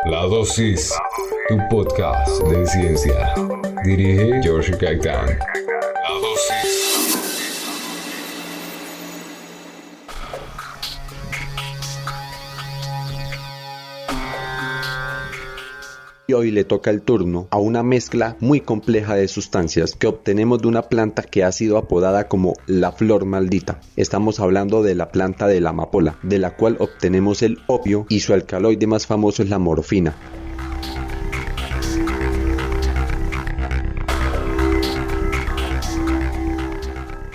La Dosis, tu podcast de ciencia. Dirige George Gaitán. La Dosis. Y hoy le toca el turno a una mezcla muy compleja de sustancias que obtenemos de una planta que ha sido apodada como la flor maldita. Estamos hablando de la planta de la amapola, de la cual obtenemos el opio y su alcaloide más famoso es la morfina.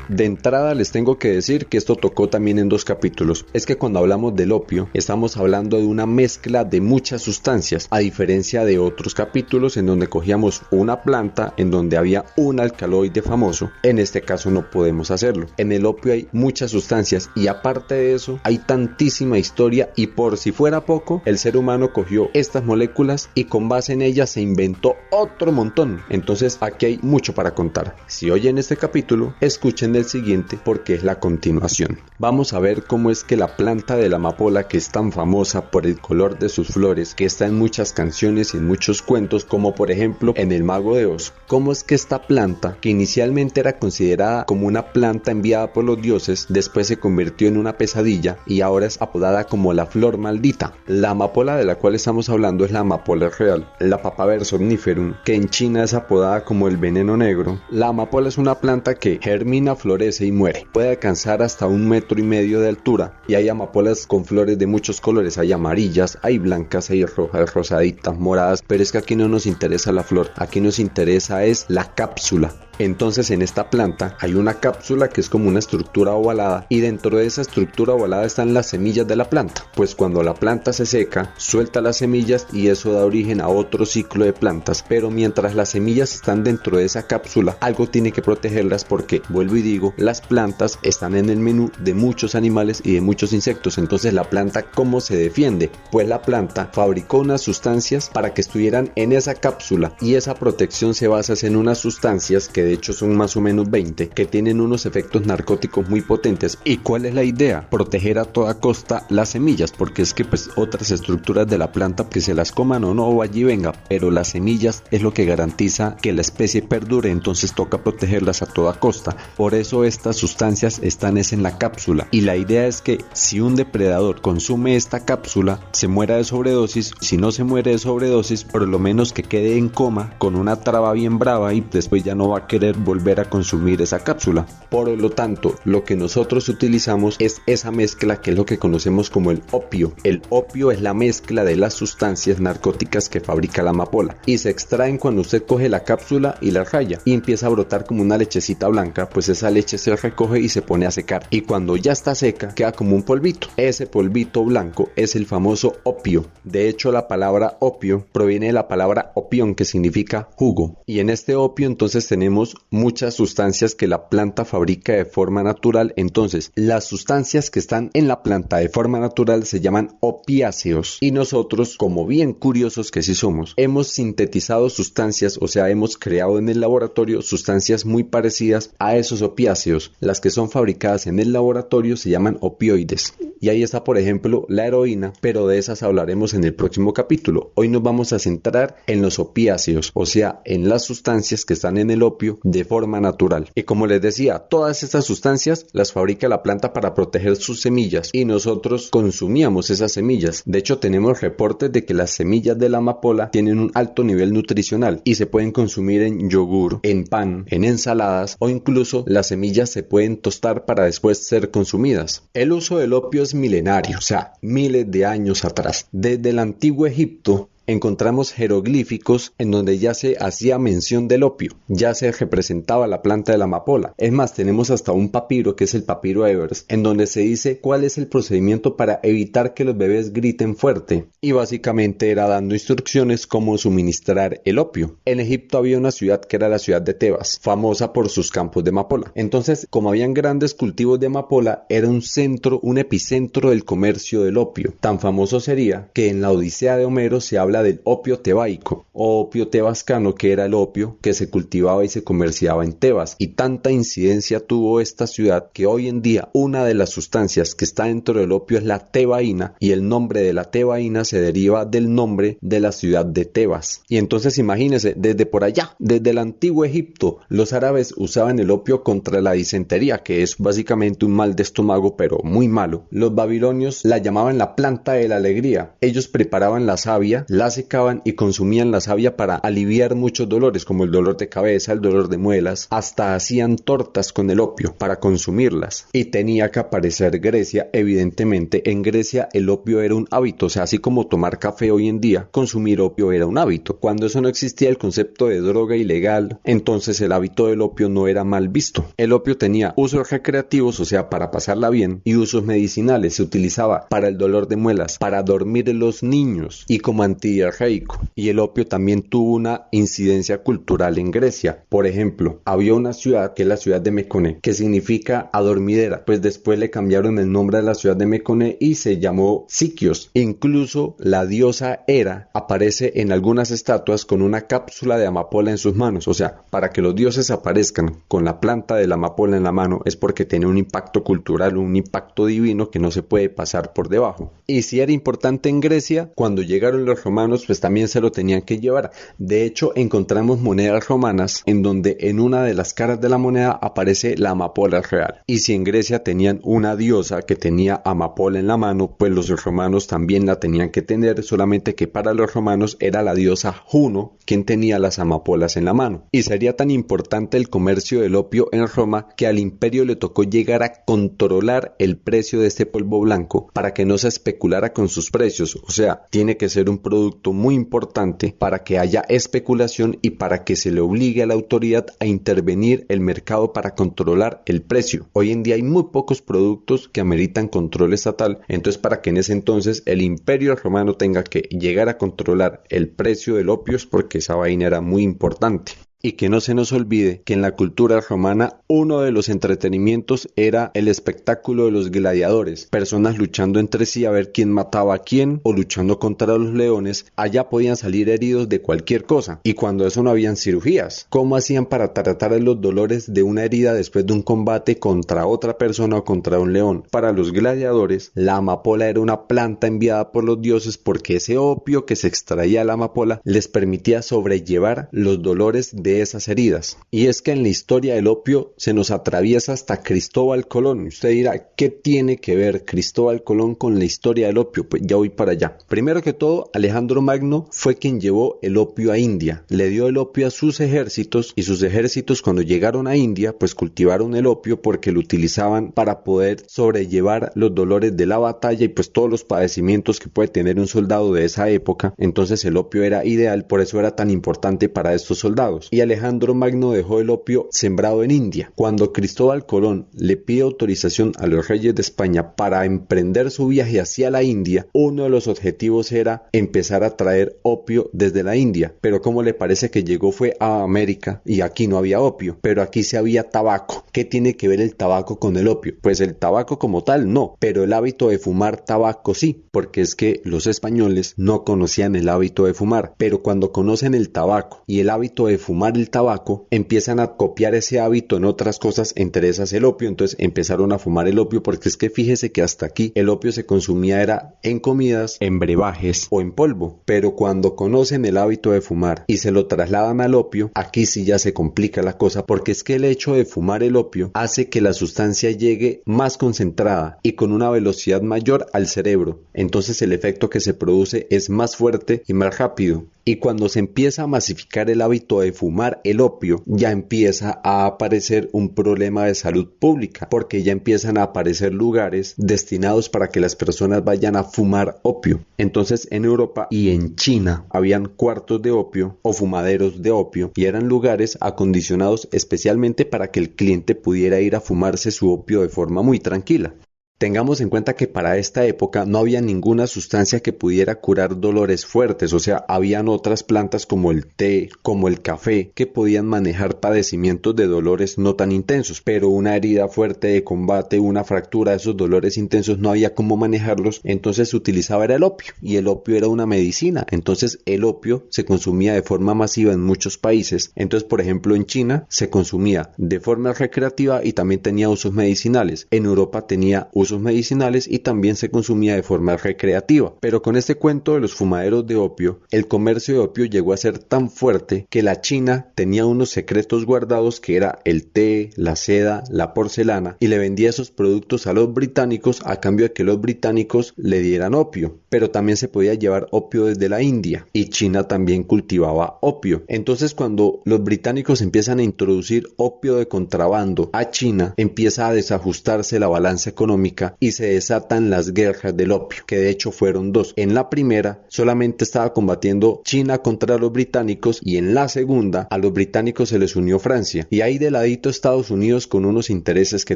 De entrada les tengo que decir que esto tocó también en 2 capítulos. Es que cuando hablamos del opio estamos hablando de una mezcla de muchas sustancias, a diferencia de otros capítulos en donde cogíamos una planta en donde había un alcaloide famoso. En este caso no podemos hacerlo. En el opio hay muchas sustancias y aparte de eso hay tantísima historia, y por si fuera poco, el ser humano cogió estas moléculas y con base en ellas se inventó otro montón. Entonces aquí hay mucho para contar. Si oyen este capítulo, escuchen el siguiente porque es la continuación. Vamos a ver cómo es que la planta de la amapola, que es tan famosa por el color de sus flores, que está en muchas canciones y en muchos cuentos, como por ejemplo en El Mago de Oz, cómo es que esta planta, que inicialmente era considerada como una planta enviada por los dioses, después se convirtió en una pesadilla y ahora es apodada como la flor maldita. La amapola de la cual estamos hablando es la amapola real, la Papaver somniferum, que en China es apodada como el veneno negro. La amapola es una planta que germina, florece y muere. Puede alcanzar hasta 1,5 metros de altura y hay amapolas con flores de muchos colores. Hay amarillas, hay blancas, hay rojas, rosaditas, moradas, pero es que aquí no nos interesa la flor, aquí nos interesa es la cápsula. Entonces en esta planta hay una cápsula que es como una estructura ovalada y dentro de esa estructura ovalada están las semillas de la planta. Pues cuando la planta se seca, suelta las semillas y eso da origen a otro ciclo de plantas. Pero mientras las semillas están dentro de esa cápsula, algo tiene que protegerlas porque, vuelvo y digo, las plantas están en el menú de muchos animales y de muchos insectos. Entonces la planta, ¿cómo se defiende? Pues la planta fabricó unas sustancias para que estuvieran en esa cápsula y esa protección se basa en unas sustancias que de hecho son más o menos 20, que tienen unos efectos narcóticos muy potentes. ¿Y cuál es la idea? Proteger a toda costa las semillas, porque es que pues otras estructuras de la planta que se las coman o no, o allí venga, pero las semillas es lo que garantiza que la especie perdure, entonces toca protegerlas a toda costa. Por eso estas sustancias están en la cápsula y la idea es que si un depredador consume esta cápsula, se muera de sobredosis. Si no se muere de sobredosis, por lo menos que quede en coma con una traba bien brava y después ya no va a querer volver a consumir esa cápsula. Por lo tanto, lo que nosotros utilizamos es esa mezcla que es lo que conocemos como el opio. El opio es la mezcla de las sustancias narcóticas que fabrica la amapola y se extraen cuando usted coge la cápsula y la raya y empieza a brotar como una lechecita blanca. Pues esa leche se recoge y se pone a secar y cuando ya está seca queda como un polvito. Ese polvito blanco es el famoso opio. De hecho, la palabra opio proviene de la palabra opión, que significa jugo, y en este opio entonces tenemos muchas sustancias que la planta fabrica de forma natural. Entonces las sustancias que están en la planta de forma natural se llaman opiáceos y nosotros, como bien curiosos que sí somos, hemos sintetizado sustancias, o sea, hemos creado en el laboratorio sustancias muy parecidas a esos opiáceos. Las que son fabricadas en el laboratorio se llaman opioides y ahí está por ejemplo la heroína, pero de esas hablaremos en el próximo capítulo. Hoy nos vamos a centrar en los opiáceos, o sea, en las sustancias que están en el opio de forma natural. Y como les decía, todas estas sustancias las fabrica la planta para proteger sus semillas y nosotros consumíamos esas semillas. De hecho, tenemos reportes de que las semillas de la amapola tienen un alto nivel nutricional y se pueden consumir en yogur, en pan, en ensaladas, o incluso las semillas se pueden tostar para después ser consumidas. El uso del opio es milenario, o sea, miles de años atrás. Desde el antiguo Egipto encontramos jeroglíficos en donde ya se hacía mención del opio, ya se representaba la planta de la amapola. Es más, tenemos hasta un papiro, que es el papiro Evers, en donde se dice cuál es el procedimiento para evitar que los bebés griten fuerte, y básicamente era dando instrucciones cómo suministrar el opio. En Egipto había una ciudad que era la ciudad de Tebas, famosa por sus campos de amapola. Entonces, como habían grandes cultivos de amapola, era un centro, un epicentro del comercio del opio. Tan famoso sería que en la Odisea de Homero se habla habla del opio tebaico o opio tebascano, que era el opio que se cultivaba y se comerciaba en Tebas, y tanta incidencia tuvo esta ciudad que hoy en día una de las sustancias que está dentro del opio es la tebaína, y el nombre de la tebaína se deriva del nombre de la ciudad de Tebas. Y entonces imagínense, desde por allá, desde el antiguo Egipto, los árabes usaban el opio contra la disentería, que es básicamente un mal de estómago pero muy malo. Los babilonios la llamaban la planta de la alegría. Ellos preparaban la savia, la secaban y consumían la savia para aliviar muchos dolores, como el dolor de cabeza, el dolor de muelas. Hasta hacían tortas con el opio para consumirlas. Y tenía que aparecer Grecia. Evidentemente en Grecia el opio era un hábito, o sea, así como tomar café hoy en día, consumir opio era un hábito. Cuando eso no existía el concepto de droga ilegal, entonces el hábito del opio no era mal visto. El opio tenía usos recreativos, o sea, para pasarla bien, y usos medicinales. Se utilizaba para el dolor de muelas, para dormir los niños y como antidiarreico. Y el opio también tuvo una incidencia cultural en Grecia. Por ejemplo, había una ciudad que es la ciudad de Mekone, que significa adormidera, pues después le cambiaron el nombre a la ciudad de Mekone y se llamó Sikios. Incluso la diosa Hera aparece en algunas estatuas con una cápsula de amapola en sus manos. O sea, para que los dioses aparezcan con la planta de la amapola en la mano es porque tiene un impacto cultural, un impacto divino que no se puede pasar por debajo. Y si era importante en Grecia, cuando llegaron los romanos pues también se lo tenían que llevar. De hecho, encontramos monedas romanas en donde en una de las caras de la moneda aparece la amapola real. Y si en Grecia tenían una diosa que tenía amapola en la mano, pues los romanos también la tenían que tener, solamente que para los romanos era la diosa Juno quien tenía las amapolas en la mano. Y sería tan importante el comercio del opio en Roma que al imperio le tocó llegar a controlar el precio de este polvo blanco para que no se especulara con sus precios. O sea, tiene que ser un producto muy importante para que haya especulación y para que se le obligue a la autoridad a intervenir el mercado para controlar el precio. Hoy en día hay muy pocos productos que ameritan control estatal, entonces para que en ese entonces el imperio romano tenga que llegar a controlar el precio del opio es porque esa vaina era muy importante. Y que no se nos olvide que en la cultura romana uno de los entretenimientos era el espectáculo de los gladiadores, personas luchando entre sí a ver quién mataba a quién o luchando contra los leones. Allá podían salir heridos de cualquier cosa, y cuando eso no habían cirugías, ¿cómo hacían para tratar los dolores de una herida después de un combate contra otra persona o contra un león? Para los gladiadores la amapola era una planta enviada por los dioses porque ese opio que se extraía de la amapola les permitía sobrellevar los dolores de esas heridas. Y es que en la historia del opio se nos atraviesa hasta Cristóbal Colón. Usted dirá, ¿qué tiene que ver Cristóbal Colón con la historia del opio? Pues ya voy para allá. Primero que todo, Alejandro Magno fue quien llevó el opio a India. Le dio el opio a sus ejércitos, y sus ejércitos cuando llegaron a India pues cultivaron el opio porque lo utilizaban para poder sobrellevar los dolores de la batalla y pues todos los padecimientos que puede tener un soldado de esa época. Entonces el opio era ideal, por eso era tan importante para estos soldados. Y Alejandro Magno dejó el opio sembrado en India. Cuando Cristóbal Colón le pide autorización a los reyes de España para emprender su viaje hacia la India, uno de los objetivos era empezar a traer opio desde la India. Pero como le parece que llegó fue a América y aquí no había opio, pero aquí sí había tabaco. ¿Qué tiene que ver el tabaco con el opio? Pues el tabaco como tal no, pero el hábito de fumar tabaco sí, porque es que los españoles no conocían el hábito de fumar, pero cuando conocen el tabaco y el hábito de fumar el tabaco, empiezan a copiar ese hábito en otras cosas, entre esas el opio. Entonces empezaron a fumar el opio, porque es que fíjese que hasta aquí el opio se consumía era en comidas, en brebajes o en polvo, pero cuando conocen el hábito de fumar y se lo trasladan al opio, aquí sí ya se complica la cosa, porque es que el hecho de fumar el opio hace que la sustancia llegue más concentrada y con una velocidad mayor al cerebro. Entonces el efecto que se produce es más fuerte y más rápido. Y cuando se empieza a masificar el hábito de fumar el opio, ya empieza a aparecer un problema de salud pública, porque ya empiezan a aparecer lugares destinados para que las personas vayan a fumar opio. Entonces en Europa y en China habían cuartos de opio o fumaderos de opio, y eran lugares acondicionados especialmente para que el cliente pudiera ir a fumarse su opio de forma muy tranquila. Tengamos en cuenta que para esta época no había ninguna sustancia que pudiera curar dolores fuertes, o sea, habían otras plantas como el té, como el café, que podían manejar padecimientos de dolores no tan intensos, pero una herida fuerte de combate, una fractura, esos dolores intensos no había cómo manejarlos, entonces se utilizaba era el opio, y el opio era una medicina, entonces el opio se consumía de forma masiva en muchos países, entonces por ejemplo en China se consumía de forma recreativa y también tenía usos medicinales, en Europa tenía usos medicinales y también se consumía de forma recreativa. Pero con este cuento de los fumaderos de opio, el comercio de opio llegó a ser tan fuerte que la China tenía unos secretos guardados que era el té, la seda, la porcelana y le vendía esos productos a los británicos a cambio de que los británicos le dieran opio. Pero también se podía llevar opio desde la India y China también cultivaba opio. Entonces cuando los británicos empiezan a introducir opio de contrabando a China, empieza a desajustarse la balanza económica y se desatan las guerras del opio, que de hecho fueron dos. En la primera solamente estaba combatiendo China contra los británicos y en la segunda a los británicos se les unió Francia y ahí de ladito Estados Unidos con unos intereses que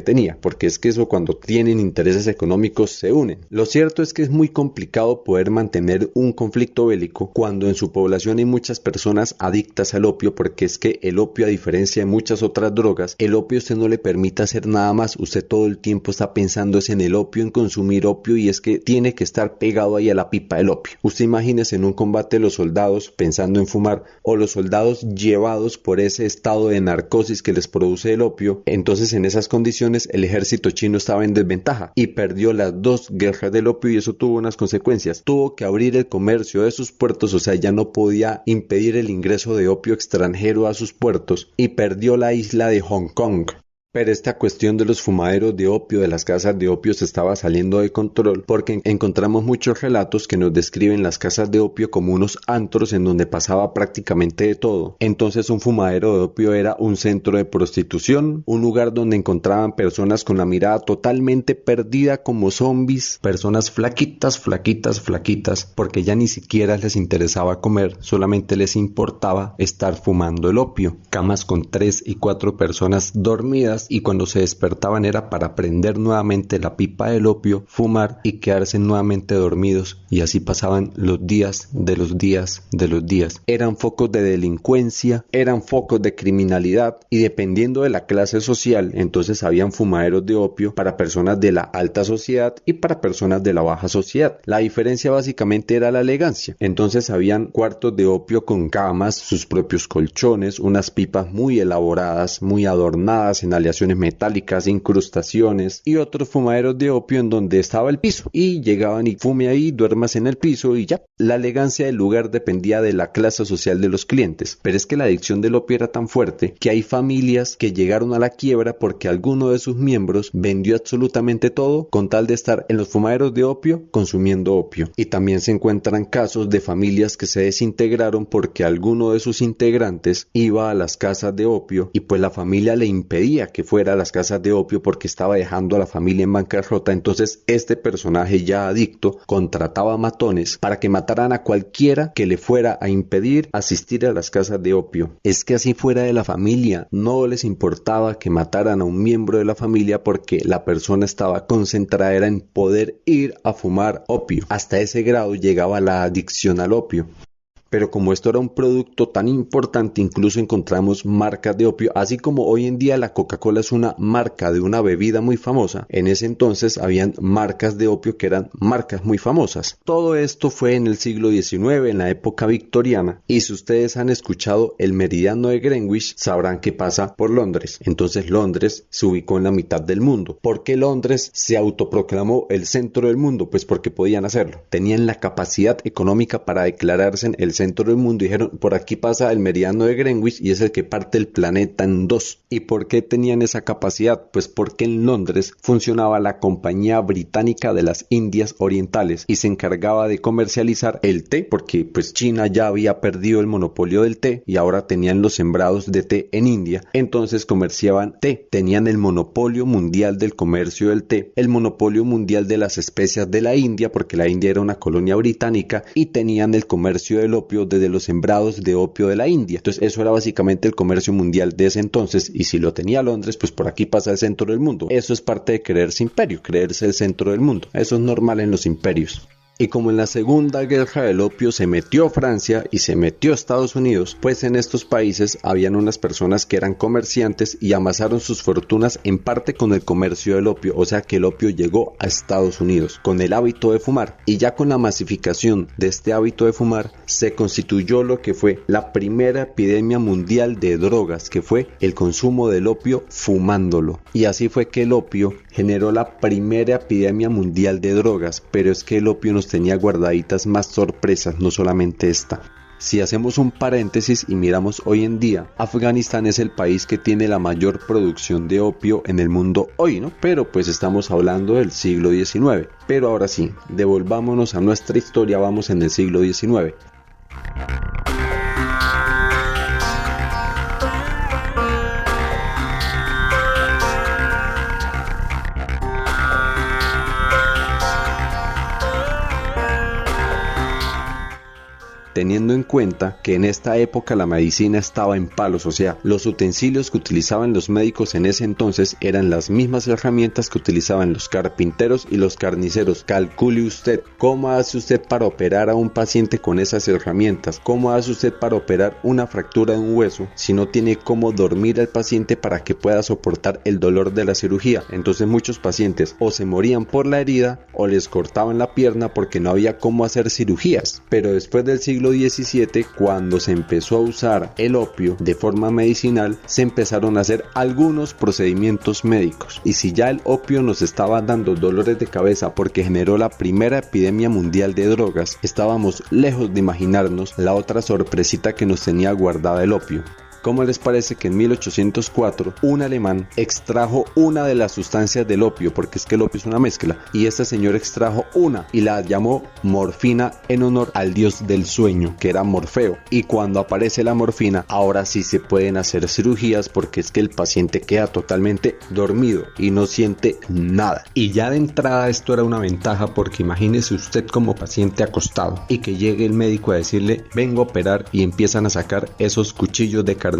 tenía, porque es que eso cuando tienen intereses económicos se unen. Lo cierto es que es muy complicado poder mantener un conflicto bélico cuando en su población hay muchas personas adictas al opio, porque es que el opio, a diferencia de muchas otras drogas, el opio usted no le permite hacer nada más, usted todo el tiempo está pensando en el opio, en consumir opio, y es que tiene que estar pegado ahí a la pipa del opio. Usted imagínese en un combate los soldados pensando en fumar o los soldados llevados por ese estado de narcosis que les produce el opio. Entonces en esas condiciones el ejército chino estaba en desventaja y perdió las dos guerras del opio y eso tuvo unas consecuencias. Tuvo que abrir el comercio de sus puertos, o sea, ya no podía impedir el ingreso de opio extranjero a sus puertos y perdió la isla de Hong Kong. Pero esta cuestión de los fumaderos de opio, de las casas de opio, se estaba saliendo de control porque encontramos muchos relatos que nos describen las casas de opio como unos antros en donde pasaba prácticamente de todo. Entonces un fumadero de opio era un centro de prostitución, un lugar donde encontraban personas con la mirada totalmente perdida como zombies, personas flaquitas, porque ya ni siquiera les interesaba comer, solamente les importaba estar fumando el opio. Camas con 3 y 4 personas dormidas y cuando se despertaban era para prender nuevamente la pipa del opio, fumar y quedarse nuevamente dormidos, y así pasaban los días de los días de los días. Eran focos de delincuencia, eran focos de criminalidad y dependiendo de la clase social, entonces habían fumaderos de opio para personas de la alta sociedad y para personas de la baja sociedad. La diferencia básicamente era la elegancia. Entonces habían cuartos de opio con camas, sus propios colchones, unas pipas muy elaboradas, muy adornadas en aleaciones metálicas, incrustaciones y otros fumaderos de opio en donde estaba el piso y llegaban y fume ahí, duermas en el piso y ya. La elegancia del lugar dependía de la clase social de los clientes, pero es que la adicción del opio era tan fuerte que hay familias que llegaron a la quiebra porque alguno de sus miembros vendió absolutamente todo con tal de estar en los fumaderos de opio consumiendo opio. Y también se encuentran casos de familias que se desintegraron porque alguno de sus integrantes iba a las casas de opio y pues la familia le impedía que fuera a las casas de opio porque estaba dejando a la familia en bancarrota. Entonces este personaje ya adicto contrataba matones para que mataran a cualquiera que le fuera a impedir asistir a las casas de opio. Es que así fuera de la familia no les importaba que mataran a un miembro de la familia porque la persona estaba concentrada en poder ir a fumar opio. Hasta ese grado llegaba la adicción al opio. Pero como esto era un producto tan importante, incluso encontramos marcas de opio, así como hoy en día la Coca-Cola es una marca de una bebida muy famosa, en ese entonces habían marcas de opio que eran marcas muy famosas. Todo esto fue en el siglo XIX, en la época victoriana, y si ustedes han escuchado el meridiano de Greenwich, sabrán que pasa por Londres. Entonces Londres se ubicó en la mitad del mundo. ¿Por qué Londres se autoproclamó el centro del mundo? Pues porque podían hacerlo. Tenían la capacidad económica para declararse en el centro del mundo. Dijeron, por aquí pasa el meridiano de Greenwich y es el que parte el planeta en dos. ¿Y por qué tenían esa capacidad? Pues porque en Londres funcionaba la Compañía Británica de las Indias Orientales y se encargaba de comercializar el té, porque pues China ya había perdido el monopolio del té y ahora tenían los sembrados de té en India. Entonces comerciaban té, tenían el monopolio mundial del comercio del té, el monopolio mundial de las especias de la India, porque la India era una colonia británica, y tenían el comercio del opio opio desde los sembrados de opio de la India. Entonces eso era básicamente el comercio mundial de ese entonces, y si lo tenía Londres, pues por aquí pasa el centro del mundo. Eso es parte de creerse imperio, creerse el centro del mundo. Eso es normal en los imperios. Y como en la Segunda Guerra del Opio se metió Francia y se metió Estados Unidos, pues en estos países habían unas personas que eran comerciantes y amasaron sus fortunas en parte con el comercio del opio, o sea que el opio llegó a Estados Unidos con el hábito de fumar, y ya con la masificación de este hábito de fumar se constituyó lo que fue la primera epidemia mundial de drogas, que fue el consumo del opio fumándolo. Y así fue que el opio generó la primera epidemia mundial de drogas, pero es que el opio nos tenía guardaditas más sorpresas, no solamente esta. Si hacemos un paréntesis y miramos hoy en día, Afganistán es el país que tiene la mayor producción de opio en el mundo hoy, ¿no? Pero pues estamos hablando del siglo XIX. Pero ahora sí, devolvámonos a nuestra historia, vamos en el siglo XIX. Teniendo en cuenta que en esta época la medicina estaba en palos, o sea, los utensilios que utilizaban los médicos en ese entonces eran las mismas herramientas que utilizaban los carpinteros y los carniceros. Calcule usted, ¿cómo hace usted para operar a un paciente con esas herramientas? ¿Cómo hace usted para operar una fractura de un hueso si no tiene cómo dormir al paciente para que pueda soportar el dolor de la cirugía? Entonces muchos pacientes o se morían por la herida o les cortaban la pierna porque no había cómo hacer cirugías. Pero después del siglo XVII, cuando se empezó a usar el opio de forma medicinal, se empezaron a hacer algunos procedimientos médicos. Y si ya el opio nos estaba dando dolores de cabeza porque generó la primera epidemia mundial de drogas, estábamos lejos de imaginarnos la otra sorpresita que nos tenía guardada el opio. ¿Cómo les parece que en 1804 un alemán extrajo una de las sustancias del opio? Porque es que el opio es una mezcla, y este señor extrajo una y la llamó morfina en honor al dios del sueño, que era Morfeo. Y cuando aparece la morfina, ahora sí se pueden hacer cirugías, porque es que el paciente queda totalmente dormido y no siente nada. Y ya de entrada esto era una ventaja, porque imagínese usted como paciente acostado y que llegue el médico a decirle vengo a operar, y empiezan a sacar esos cuchillos de carnicería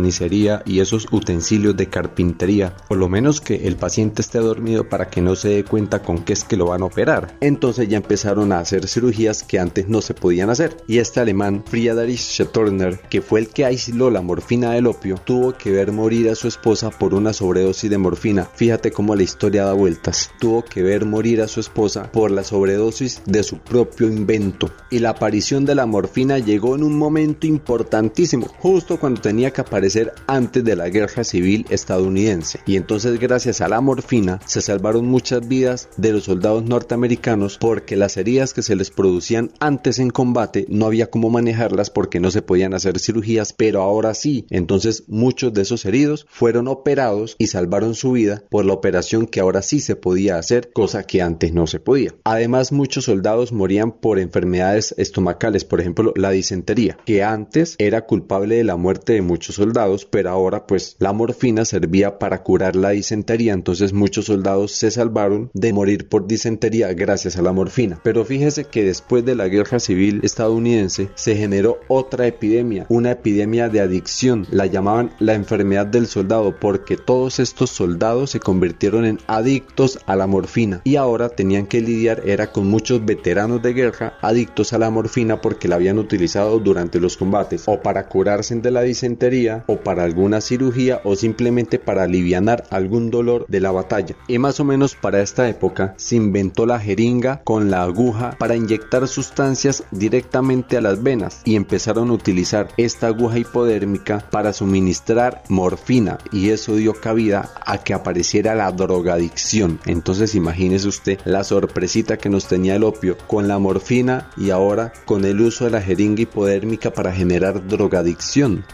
y esos utensilios de carpintería, por lo menos que el paciente esté dormido para que no se dé cuenta con qué es que lo van a operar. Entonces ya empezaron a hacer cirugías que antes no se podían hacer, y este alemán Friedrich Schörner, que fue el que aisló la morfina del opio, tuvo que ver morir a su esposa por una sobredosis de morfina. Fíjate cómo la historia da vueltas. Tuvo que ver morir a su esposa por la sobredosis de su propio invento, y la aparición de la morfina llegó en un momento importantísimo, justo cuando tenía que aparecer antes de la guerra civil estadounidense. Y entonces gracias a la morfina se salvaron muchas vidas de los soldados norteamericanos, porque las heridas que se les producían antes en combate no había cómo manejarlas porque no se podían hacer cirugías, pero ahora sí. Entonces muchos de esos heridos fueron operados y salvaron su vida por la operación que ahora sí se podía hacer, cosa que antes no se podía. Además, muchos soldados morían por enfermedades estomacales, por ejemplo la disentería, que antes era culpable de la muerte de muchos soldados, pero ahora pues la morfina servía para curar la disentería. Entonces muchos soldados se salvaron de morir por disentería gracias a la morfina. Pero fíjese que después de la guerra civil estadounidense se generó otra epidemia, una epidemia de adicción. La llamaban la enfermedad del soldado, porque todos estos soldados se convirtieron en adictos a la morfina, y ahora tenían que lidiar era con muchos veteranos de guerra adictos a la morfina porque la habían utilizado durante los combates, o para curarse de la disentería, o para alguna cirugía, o simplemente para alivianar algún dolor de la batalla. Y más o menos para esta época se inventó la jeringa con la aguja para inyectar sustancias directamente a las venas, y empezaron a utilizar esta aguja hipodérmica para suministrar morfina, y eso dio cabida a que apareciera la drogadicción. Entonces imagínese usted la sorpresita que nos tenía el opio con la morfina, y ahora con el uso de la jeringa hipodérmica para generar drogadicción.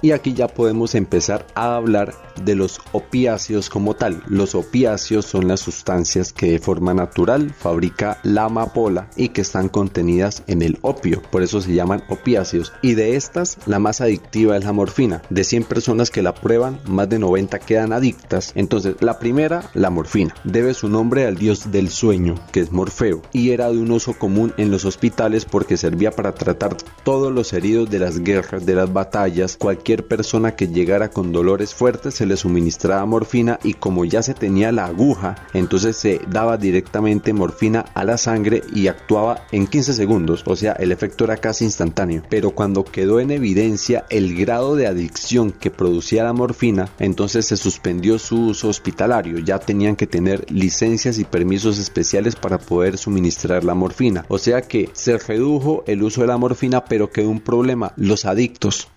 Y aquí ya podemos empezar a hablar de los opiáceos como tal. Los opiáceos son las sustancias que de forma natural fabrica la amapola y que están contenidas en el opio, por eso se llaman opiáceos. Y de estas, la más adictiva es la morfina. De 100 personas que la prueban, más de 90 quedan adictas. Entonces, la primera, la morfina, debe su nombre al dios del sueño, que es Morfeo, y era de un uso común en los hospitales porque servía para tratar todos los heridos de las guerras, de las batallas. Cualquier persona que llegara con dolores fuertes se le suministraba morfina, y como ya se tenía la aguja, entonces se daba directamente morfina a la sangre y actuaba en 15 segundos, o sea, el efecto era casi instantáneo. Pero cuando quedó en evidencia el grado de adicción que producía la morfina, entonces se suspendió su uso hospitalario. Ya tenían que tener licencias y permisos especiales para poder suministrar la morfina, o sea que se redujo el uso de la morfina, pero quedó un problema: los adictos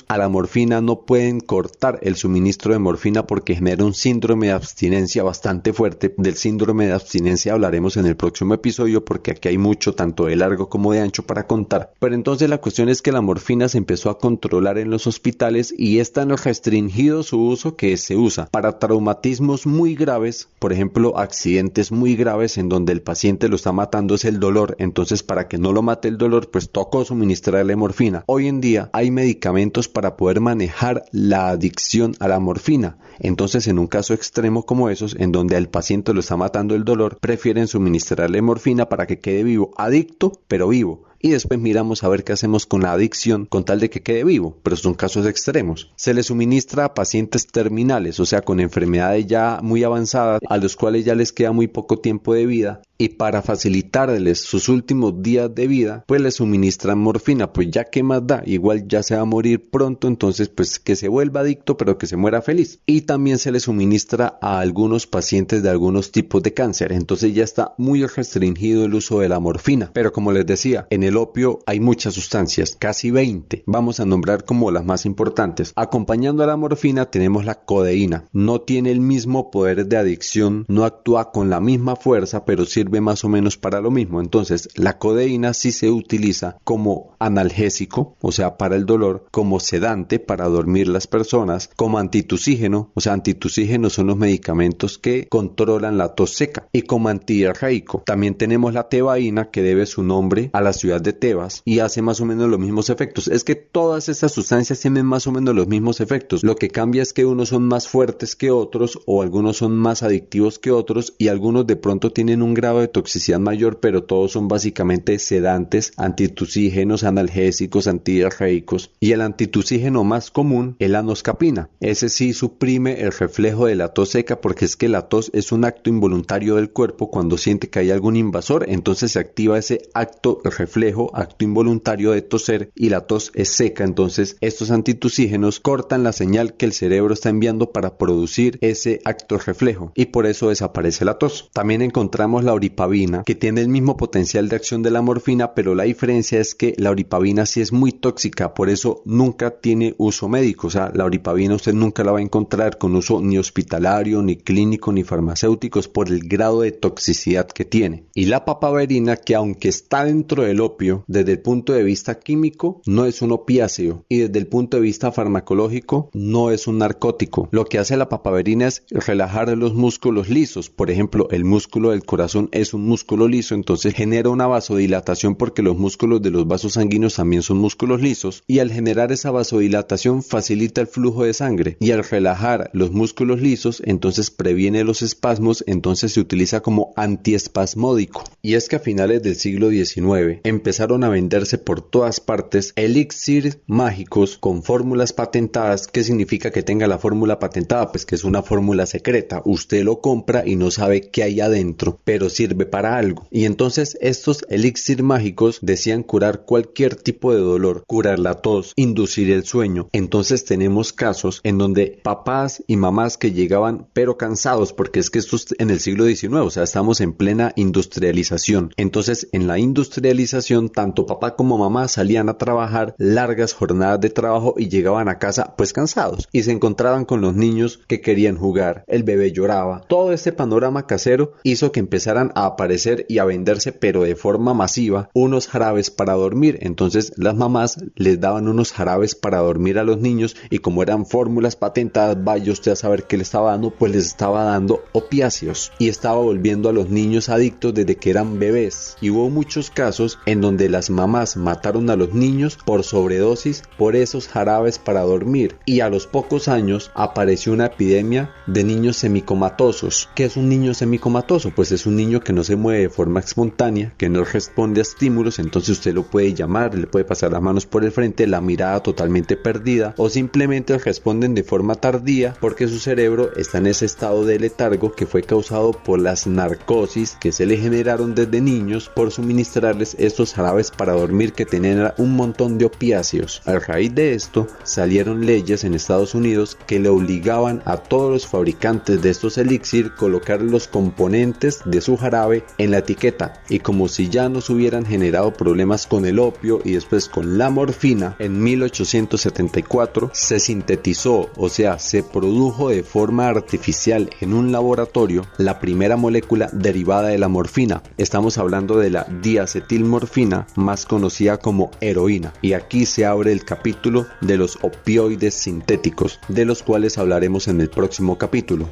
a la morfina no pueden cortar el suministro de morfina porque genera un síndrome de abstinencia bastante fuerte. Del síndrome de abstinencia hablaremos en el próximo episodio, porque aquí hay mucho tanto de largo como de ancho para contar. Pero entonces la cuestión es que la morfina se empezó a controlar en los hospitales y es tan restringido su uso que se usa para traumatismos muy graves, por ejemplo accidentes muy graves en donde el paciente lo está matando es el dolor. Entonces, para que no lo mate el dolor, pues tocó suministrarle morfina. Hoy en día hay medicamentos para poder manejar la adicción a la morfina. Entonces, en un caso extremo como esos, en donde al paciente lo está matando el dolor, prefieren suministrarle morfina para que quede vivo, adicto pero vivo. Y después miramos a ver qué hacemos con la adicción con tal de que quede vivo, pero son casos extremos. Se le suministra a pacientes terminales, o sea, con enfermedades ya muy avanzadas, a los cuales ya les queda muy poco tiempo de vida, y para facilitarles sus últimos días de vida, pues les suministran morfina. Pues ya qué más da, igual ya se va a morir pronto, entonces pues que se vuelva adicto pero que se muera feliz. Y también se le suministra a algunos pacientes de algunos tipos de cáncer. Entonces ya está muy restringido el uso de la morfina, pero como les decía, en el opio hay muchas sustancias, casi 20, vamos a nombrar como las más importantes. Acompañando a la morfina tenemos la codeína. No tiene el mismo poder de adicción, no actúa con la misma fuerza, pero sirve más o menos para lo mismo. Entonces la codeína sí se utiliza como analgésico, o sea, para el dolor, como sedante para dormir las personas, como antitusígeno, o sea, antitusígenos son los medicamentos que controlan la tos seca, y como antidiarreico. También tenemos la tebaína, que debe su nombre a la ciudad de Tebas y hace más o menos los mismos efectos. Es que todas estas sustancias tienen más o menos los mismos efectos. Lo que cambia es que unos son más fuertes que otros, o algunos son más adictivos que otros, y algunos de pronto tienen un grado de toxicidad mayor, pero todos son básicamente sedantes, antitusígenos, analgésicos, antidiarreicos. Y el antitusígeno más común es la anoscapina. Ese sí suprime el reflejo de la tos seca, porque es que la tos es un acto involuntario del cuerpo. Cuando siente que hay algún invasor, entonces se activa ese acto reflejo, acto involuntario de toser, y la tos es seca. Entonces estos antitusígenos cortan la señal que el cerebro está enviando para producir ese acto reflejo, y por eso desaparece la tos. También encontramos la oripavina, que tiene el mismo potencial de acción de la morfina, pero la diferencia es que la oripavina sí es muy tóxica, por eso nunca tiene uso médico. O sea, la oripavina usted nunca la va a encontrar con uso ni hospitalario, ni clínico, ni farmacéuticos, por el grado de toxicidad que tiene. Y la papaverina, que aunque está dentro del opio, desde el punto de vista químico no es un opiáceo, y desde el punto de vista farmacológico no es un narcótico. Lo que hace la papaverina es relajar los músculos lisos. Por ejemplo, el músculo del corazón es un músculo liso, entonces genera una vasodilatación porque los músculos de los vasos sanguíneos también son músculos lisos, y al generar esa vasodilatación facilita el flujo de sangre, y al relajar los músculos lisos entonces previene los espasmos. Entonces se utiliza como antiespasmódico. Y es que a finales del siglo XIX empezaron a venderse por todas partes elixir mágicos con fórmulas patentadas. ¿Qué significa que tenga la fórmula patentada? Pues que es una fórmula secreta. Usted lo compra y no sabe qué hay adentro, pero sirve para algo. Y entonces estos elixir mágicos decían curar cualquier tipo de dolor, curar la tos, inducir el sueño. Entonces tenemos casos en donde papás y mamás que llegaban pero cansados, porque es que esto es en el siglo XIX, o sea, estamos en plena industrialización. Entonces en la industrialización tanto papá como mamá salían a trabajar largas jornadas de trabajo y llegaban a casa pues cansados, y se encontraban con los niños que querían jugar, el bebé lloraba. Todo este panorama casero hizo que empezaran a aparecer y a venderse, pero de forma masiva, unos jarabes para dormir. Entonces las mamás les daban unos jarabes para dormir a los niños, y como eran fórmulas patentadas, vaya usted a saber qué le estaba dando, pues les estaba dando opiáceos y estaba volviendo a los niños adictos desde que eran bebés. Y hubo muchos casos en donde las mamás mataron a los niños por sobredosis por esos jarabes para dormir, y a los pocos años apareció una epidemia de niños semicomatosos. ¿Qué es un niño semicomatoso? Pues es un niño que no se mueve de forma espontánea, que no responde a estímulos. Entonces usted lo puede llamar, le puede pasar las manos por el frente, la mirada totalmente perdida, o simplemente responden de forma tardía porque su cerebro está en ese estado de letargo que fue causado por las narcosis que se le generaron desde niños por suministrarles estos jarabes para dormir que tenían un montón de opiáceos. A raíz de esto salieron leyes en Estados Unidos que le obligaban a todos los fabricantes de estos elixir colocar los componentes de su jarabe en la etiqueta, y como si ya no se hubieran generado problemas con el opio y después con la morfina, en 1874 se sintetizó, o sea, se produjo de forma artificial en un laboratorio la primera molécula derivada de la morfina. Estamos hablando de la diacetilmorfina, más conocida como heroína, y aquí se abre el capítulo de los opioides sintéticos, de los cuales hablaremos en el próximo capítulo.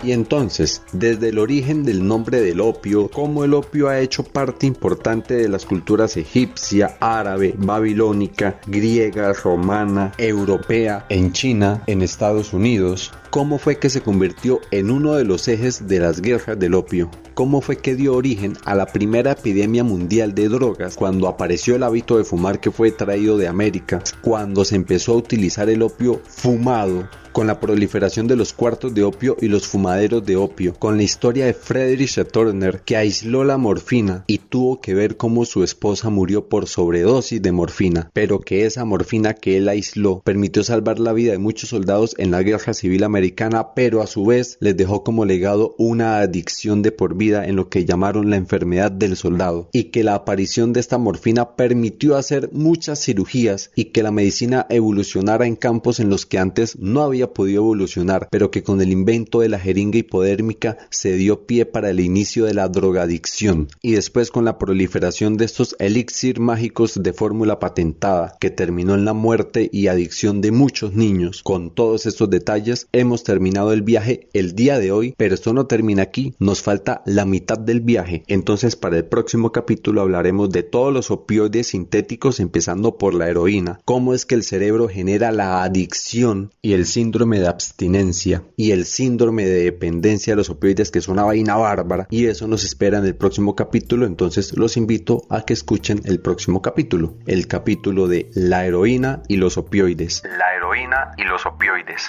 Y entonces, desde el origen del nombre del opio, cómo el opio ha hecho parte importante de las culturas egipcia, árabe, babilónica, griega, romana, europea, en China, en Estados Unidos, cómo fue que se convirtió en uno de los ejes de las guerras del opio, cómo fue que dio origen a la primera epidemia mundial de drogas, cuando apareció el hábito de fumar que fue traído de América, cuando se empezó a utilizar el opio fumado, con la proliferación de los cuartos de opio y los fumaderos de opio, con la historia de Frederick Turner, que aisló la morfina y tuvo que ver cómo su esposa murió por sobredosis de morfina, pero que esa morfina que él aisló permitió salvar la vida de muchos soldados en la Guerra Civil Americana, pero a su vez les dejó como legado una adicción de por vida en lo que llamaron la enfermedad del soldado, y que la aparición de esta morfina permitió hacer muchas cirugías y que la medicina evolucionara en campos en los que antes no había podido evolucionar, pero que con el invento de la jeringa hipodérmica se dio pie para el inicio de la drogadicción, y después con la proliferación de estos elixir mágicos de fórmula patentada que terminó en la muerte y adicción de muchos niños. Con todos estos detalles hemos terminado el viaje el día de hoy, pero esto no termina aquí, nos falta la mitad del viaje. Entonces para el próximo capítulo hablaremos de todos los opioides sintéticos, empezando por la heroína, cómo es que el cerebro genera la adicción y el síndrome de abstinencia y el síndrome de dependencia de los opioides, que es una vaina bárbara, y eso nos espera en el próximo capítulo. Entonces los invito a que escuchen el próximo capítulo, el capítulo de la heroína y los opioides. La heroína y los opioides.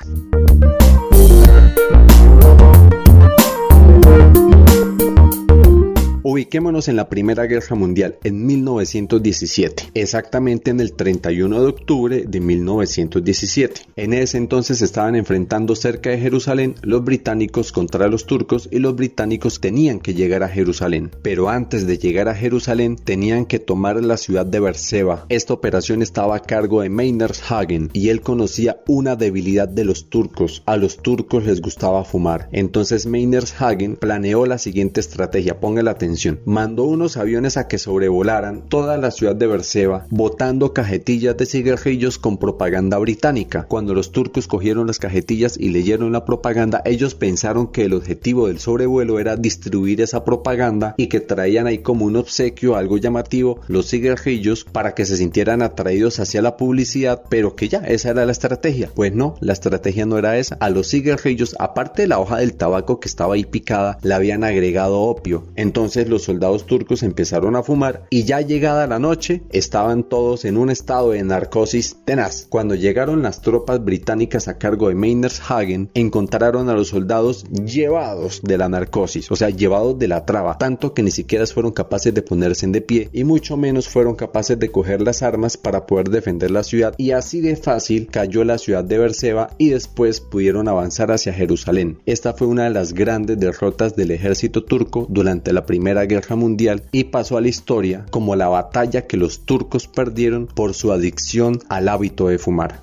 Ubiquémonos en la Primera Guerra Mundial, en 1917, exactamente en el 31 de octubre de 1917. En ese entonces estaban enfrentando cerca de Jerusalén los británicos contra los turcos, y los británicos tenían que llegar a Jerusalén. Pero antes de llegar a Jerusalén tenían que tomar la ciudad de Berseba. Esta operación estaba a cargo de Maynard Hagen, y él conocía una debilidad de los turcos. A los turcos les gustaba fumar. Entonces Maynard Hagen planeó la siguiente estrategia, ponga la atención. Mandó unos aviones a que sobrevolaran toda la ciudad de Berseba, botando cajetillas de cigarrillos con propaganda británica. Cuando los turcos cogieron las cajetillas y leyeron la propaganda, ellos pensaron que el objetivo del sobrevuelo era distribuir esa propaganda, y que traían ahí como un obsequio, algo llamativo, los cigarrillos, para que se sintieran atraídos hacia la publicidad, pero que ya esa era la estrategia. Pues no, la estrategia no era esa. A los cigarrillos, aparte de la hoja del tabaco que estaba ahí picada, le habían agregado opio. Entonces los soldados turcos empezaron a fumar, y ya llegada la noche estaban todos en un estado de narcosis tenaz. Cuando llegaron las tropas británicas a cargo de Maynard Hagen, encontraron a los soldados llevados de la narcosis, o sea, llevados de la traba, tanto que ni siquiera fueron capaces de ponerse de pie, y mucho menos fueron capaces de coger las armas para poder defender la ciudad, y así de fácil cayó la ciudad de Berseba, y después pudieron avanzar hacia Jerusalén. Esta fue una de las grandes derrotas del ejército turco durante la Primera Guerra Mundial, y pasó a la historia como la batalla que los turcos perdieron por su adicción al hábito de fumar.